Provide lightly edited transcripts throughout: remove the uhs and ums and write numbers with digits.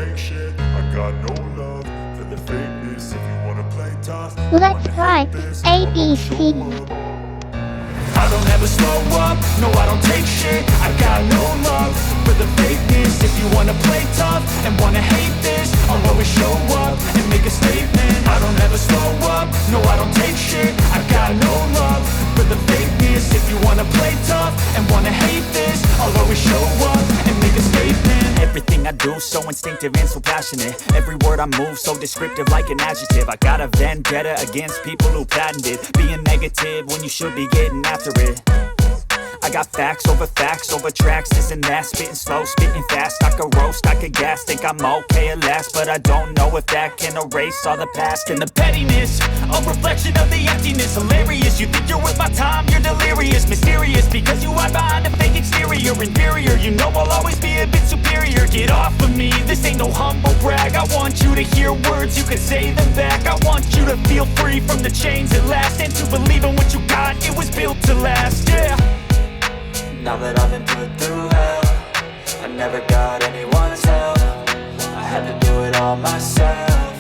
take shit. I got no love for the fakeness. If you wanna play tough, Let's try ABC. I don't ever slow up, no I don't take shit. I got no love for the fakeness. If you wanna play tough and wanna hate this, I'll always show up and make a statement. I don't ever slow up, no I don't take shit. I got no love for the fakeness. If you wanna play tough and wanna hate this, I'll always show up and make a statement. Everything I do so instinctive and so passionate. Every word I move so descriptive like an adjective. I got a vendetta against people who patented being negative when you should be getting after it. I got facts over tracks, this and that. Spitting slow, spitting fast. I could roast, I could gas. Think I'm okay at last, but I don't know if that can erase all the past. And the pettiness, a reflection of the emptiness. Hilarious, you think you're worth my time, you're delirious. Mysterious, because you hide behind a fake exterior. Inferior, you know I'll always be a bit superior. Get off of me, this ain't no humble brag. I want you to hear words, you can say them back. I want you to feel free from the chains at last, and to believe in what you got, it was built to last, yeah. Now that I've been put through hell, I never got anyone's help. I had to do it all myself.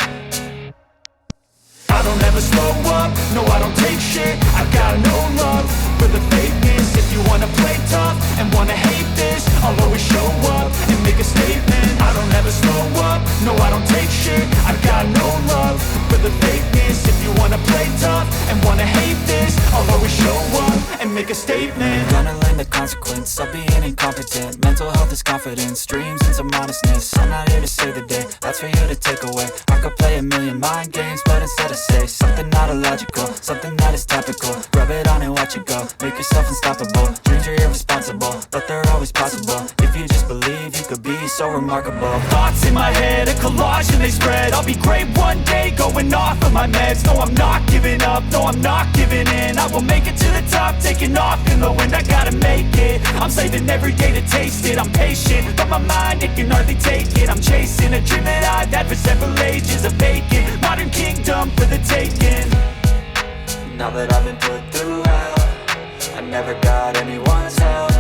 I don't ever slow up, no I don't take shit. I got no love for the fakeness. If you wanna play tough and wanna hate this, I'll always show up and make a statement. I don't ever slow up, no I don't take shit. I got no love for the fakeness. If you wanna play tough and wanna hate this, I'll always show up and make a statement. Gonna learn the consequence of being incompetent. Mental health is confidence, dreams and some honestness. I'm not here to save the day, that's for you to take away. I could play a million mind games, but instead I say something not illogical, something that is topical. Rub it on and watch it go, make yourself unstoppable. Dreams are irresponsible, but they're always possible. If you just believe, you could be so remarkable. Thoughts in my head, a collage and they spread. I'll be great one day, going off of my meds. No, I'm not giving up, no, I'm not giving in. I will make it to the top, taking off in the wind. I gotta make it, I'm saving every day to taste it. I'm patient, but my mind, it can hardly take it. I'm chasing a dream that I've had for several ages. A vacant, modern kingdom for the taking. Now that I've been put through hell, I never got anyone's help.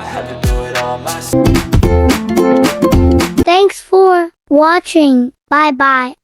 I had to do it all myself. Thanks for watching. Bye bye.